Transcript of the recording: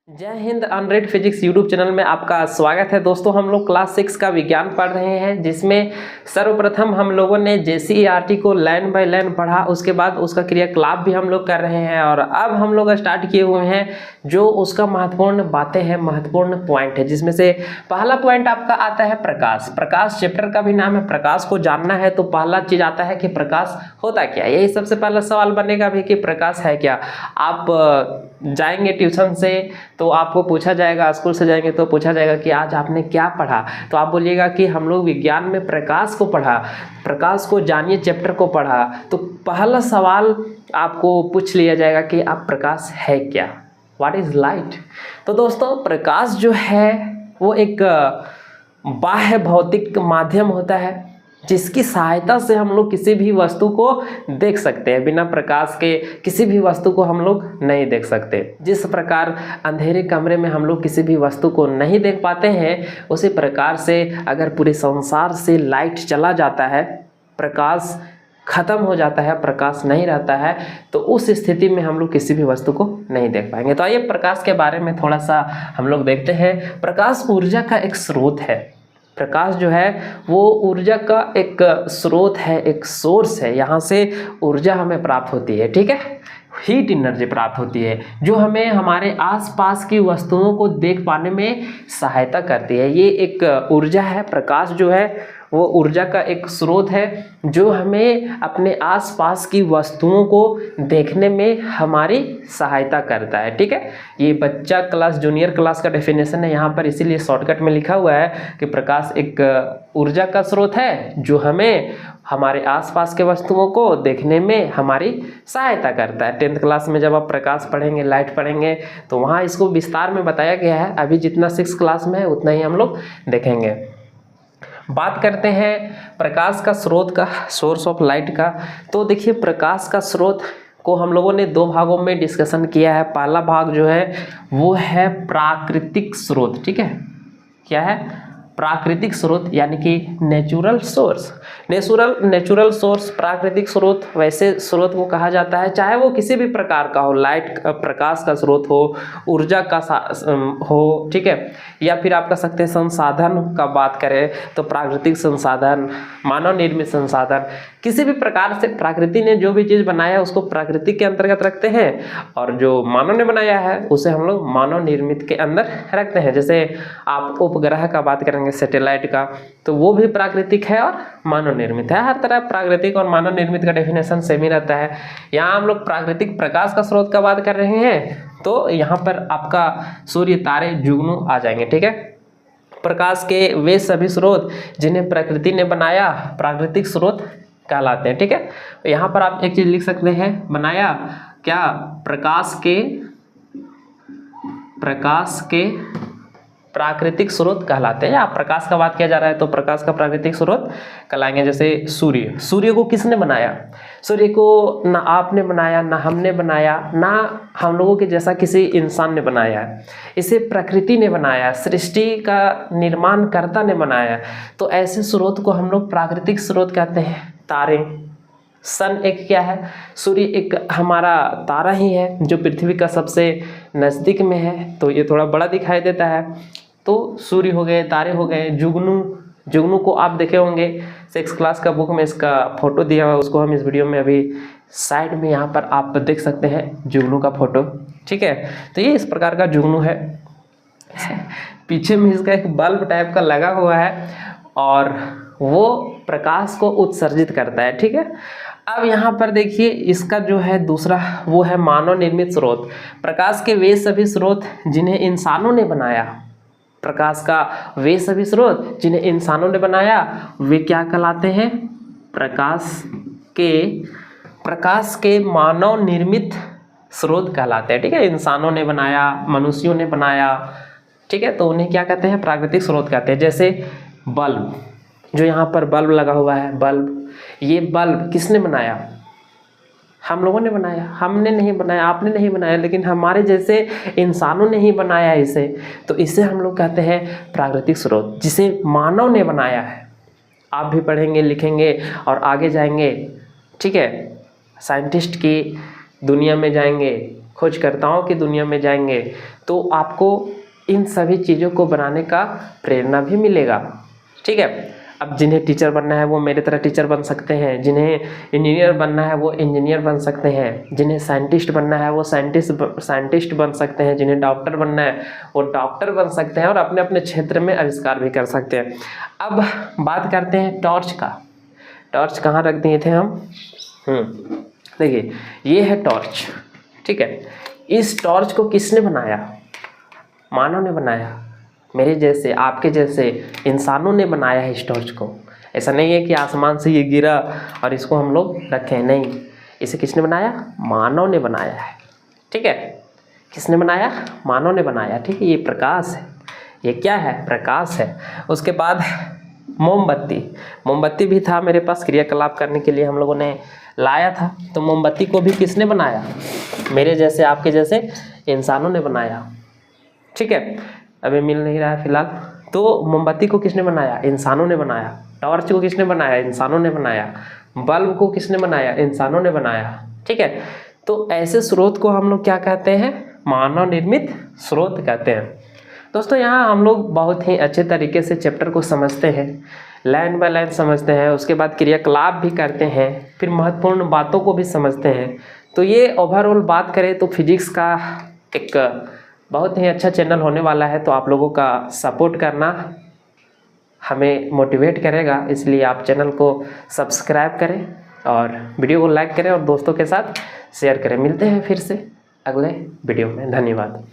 जय Hind. Unread physics YouTube channel में आपका स्वागत है। दोस्तों, हम लोग क्लास 6 का विज्ञान पढ़ रहे हैं, जिसमें सर्वप्रथम हम लोगों ने JCERT को लाइन बाय लाइन पढ़ा। उसके बाद उसका क्रियाकलाप भी हम लोग कर रहे हैं और अब हम लोग स्टार्ट किए हुए हैं जो उसका महत्वपूर्ण बातें हैं, महत्वपूर्ण पॉइंट है, जिसमें से पहला पॉइंट आपका आता है प्रकाश। प्रकाश चैप्टर का भी नाम है। प्रकाश को जानना है तो पहला चीज आता है कि प्रकाश होता क्या। यही सबसे पहला सवाल बनेगा भी कि प्रकाश है क्या। आप जाएंगे ट्यूशन से तो आपको पूछा जाएगा, स्कूल से जाएंगे तो पूछा जाएगा कि आज आपने क्या पढ़ा, तो आप बोलिएगा कि हम लोग विज्ञान में प्रकाश को पढ़ा, प्रकाश को जानिए चैप्टर को पढ़ा। तो पहला सवाल आपको पूछ लिया जाएगा कि आप प्रकाश है क्या, व्हाट इज लाइट। तो दोस्तों, प्रकाश जो है वो एक बाह्य भौतिक माध्यम होता है जिसकी सहायता से हम लोग किसी भी वस्तु को देख सकते हैं। बिना प्रकाश के किसी भी वस्तु को हम लोग नहीं देख सकते। जिस प्रकार अंधेरे कमरे में हम लोग किसी भी वस्तु को नहीं देख पाते हैं, उसी प्रकार से अगर पूरे संसार से लाइट चला जाता है, प्रकाश खत्म हो जाता है, प्रकाश नहीं रहता है, तो उस स्थिति में हम लोग किसी भी वस्तु को नहीं देख पाएंगे। तो आइए प्रकाश के बारे में थोड़ा सा हम लोग देखते हैं। प्रकाश ऊर्जा का एक स्रोत है। प्रकाश जो है वो ऊर्जा का एक स्रोत है, एक सोर्स है। यहाँ से ऊर्जा हमें प्राप्त होती है, ठीक है, हीट एनर्जी प्राप्त होती है, जो हमें हमारे आसपास की वस्तुओं को देख पाने में सहायता करती है। ये एक ऊर्जा है। प्रकाश जो है वो ऊर्जा का एक स्रोत है जो हमें अपने आसपास की वस्तुओं को देखने में हमारी सहायता करता है, ठीक है। ये बच्चा क्लास, जूनियर क्लास का डेफिनेशन है यहाँ पर, इसीलिए शॉर्टकट में लिखा हुआ है कि प्रकाश एक ऊर्जा का स्रोत है जो हमें हमारे आसपास के वस्तुओं को देखने में हमारी सहायता करता है। 10th क्लास में जब आप प्रकाश पढ़ेंगे, लाइट पढ़ेंगे, तो वहाँ इसको विस्तार में बताया गया है। अभी जितना 6th क्लास में है उतना ही हम लोग देखेंगे। बात करते हैं प्रकाश का स्रोत का, सोर्स ऑफ लाइट का। तो देखिए, प्रकाश का स्रोत को हम लोगों ने 2 भागों में डिस्कशन किया है। पहला भाग जो है वो है प्राकृतिक स्रोत, ठीक है। क्या है? प्राकृतिक स्रोत, यानी कि नेचुरल सोर्स। नेचुरल सोर्स, प्राकृतिक स्रोत, वैसे स्रोत को कहा जाता है चाहे वो किसी भी प्रकार का हो, लाइट प्रकाश का स्रोत हो, ऊर्जा का हो, ठीक है, या फिर आप कह सकते हैं संसाधन का बात करें तो प्राकृतिक संसाधन, मानव निर्मित संसाधन, किसी भी प्रकार से प्रकृति ने जो भी चीज़ बनाया है उसको प्राकृतिक के अंतर्गत रखते हैं, और जो मानव ने बनाया है उसे हम लोग मानव निर्मित के अंदर रखते हैं। जैसे आप उपग्रह का बात करेंगे, सैटेलाइट का, तो वो भी प्राकृतिक है और मानव निर्मित है। हर तरह प्राकृतिक और मानव निर्मित का डेफिनेशन सेम ही रहता है। यहाँ हम लोग प्राकृतिक प्रकाश का स्रोत का बात कर रहे हैं, तो यहाँ पर आपका सूर्य, तारे, जुगनू आ जाएंगे, ठीक है। प्रकाश के वे सभी स्रोत जिन्हें प्रकृति ने बनाया प्राकृतिक स्रोत कहलाते हैं, ठीक है। यहाँ पर आप एक चीज लिख सकते हैं, बनाया क्या, प्रकाश के प्राकृतिक स्रोत कहलाते हैं। या प्रकाश का बात किया जा रहा है तो प्रकाश का प्राकृतिक स्रोत कहलाएंगे। जैसे सूर्य को किसने बनाया? सूर्य को ना आपने बनाया, ना हमने बनाया, ना हम लोगों के जैसा किसी इंसान ने बनाया है। इसे प्रकृति ने बनाया, सृष्टि का निर्माण कर्ता ने बनाया। तो ऐसे स्रोत को हम लोग प्राकृतिक स्रोत कहते हैं। तारे, सन एक क्या है? सूर्य एक हमारा तारा ही है जो पृथ्वी का सबसे नज़दीक में है, तो ये थोड़ा बड़ा दिखाई देता है। तो सूर्य हो गए, तारे हो गए। जुगनू को आप देखे होंगे 6th क्लास का बुक में, इसका फोटो दिया हुआ है, उसको हम इस वीडियो में अभी साइड में यहाँ पर आप देख सकते हैं जुगनू का फोटो, ठीक है। तो ये इस प्रकार का जुगनू है। पीछे में इसका एक बल्ब टाइप का लगा हुआ है और वो प्रकाश को उत्सर्जित करता है, ठीक है। अब यहाँ पर देखिए, इसका जो है दूसरा वो है मानव निर्मित स्रोत। प्रकाश के वे सभी स्रोत जिन्हें इंसानों ने बनाया, प्रकाश का वे सभी स्रोत जिन्हें इंसानों ने बनाया, वे क्या कहलाते हैं? प्रकाश के मानव निर्मित स्रोत कहलाते हैं, ठीक है। इंसानों ने बनाया, मनुष्यों ने बनाया, ठीक है, तो उन्हें क्या कहते हैं? प्राकृतिक स्रोत कहते हैं। जैसे बल्ब, जो यहाँ पर बल्ब लगा हुआ है, बल्ब, ये बल्ब किसने बनाया? हम लोगों ने बनाया। हमने नहीं बनाया, आपने नहीं बनाया, लेकिन हमारे जैसे इंसानों ने ही बनाया इसे, तो इसे हम लोग कहते हैं प्राकृतिक स्रोत, जिसे मानव ने बनाया है। आप भी पढ़ेंगे, लिखेंगे और आगे जाएंगे, ठीक है, साइंटिस्ट की दुनिया में जाएंगे खोजकर्ताओं की दुनिया में जाएंगे तो आपको इन सभी चीज़ों को बनाने का प्रेरणा भी मिलेगा। ठीक है, अब जिन्हें टीचर बनना है वो मेरे तरह टीचर बन सकते हैं, जिन्हें इंजीनियर बनना है वो इंजीनियर बन सकते हैं, जिन्हें साइंटिस्ट बनना है वो साइंटिस्ट बन सकते हैं, जिन्हें डॉक्टर बनना है वो डॉक्टर बन सकते हैं और अपने अपने क्षेत्र में आविष्कार भी कर सकते हैं। अब बात करते हैं टॉर्च का। टॉर्च कहाँ रख दिए थे हम? देखिए ये है टॉर्च। ठीक है, इस टॉर्च को किसने बनाया? मानव ने बनाया। मेरे जैसे आपके जैसे इंसानों ने बनाया है इस टॉर्च को। ऐसा नहीं है कि आसमान से ये गिरा और इसको हम लोग रखें, नहीं, इसे किसने बनाया? मानव ने बनाया है। ठीक है, किसने बनाया? मानव ने बनाया। ठीक है, ये प्रकाश है। ये क्या है? प्रकाश है। उसके बाद मोमबत्ती भी था मेरे पास, क्रियाकलाप करने के लिए हम लोगों ने लाया था। तो मोमबत्ती को भी किसने बनाया? मेरे जैसे आपके जैसे इंसानों ने बनाया। ठीक है, अभी मिल नहीं रहा है फिलहाल। तो मोमबत्ती को किसने बनाया? इंसानों ने बनाया। टॉर्च को किसने बनाया? इंसानों ने बनाया। बल्ब को किसने बनाया? इंसानों ने बनाया। ठीक है, तो ऐसे स्रोत को हम लोग क्या कहते हैं? मानव निर्मित स्रोत कहते हैं। दोस्तों यहाँ हम लोग बहुत ही अच्छे तरीके से चैप्टर को समझते हैं, लाइन बाय लाइन समझते हैं, उसके बाद क्रियाकलाप भी करते हैं, फिर महत्वपूर्ण बातों को भी समझते हैं। तो ये ओवरऑल बात करें तो फिजिक्स का एक बहुत ही अच्छा चैनल होने वाला है। तो आप लोगों का सपोर्ट करना हमें मोटिवेट करेगा, इसलिए आप चैनल को सब्सक्राइब करें और वीडियो को लाइक करें और दोस्तों के साथ शेयर करें। मिलते हैं फिर से अगले वीडियो में। धन्यवाद।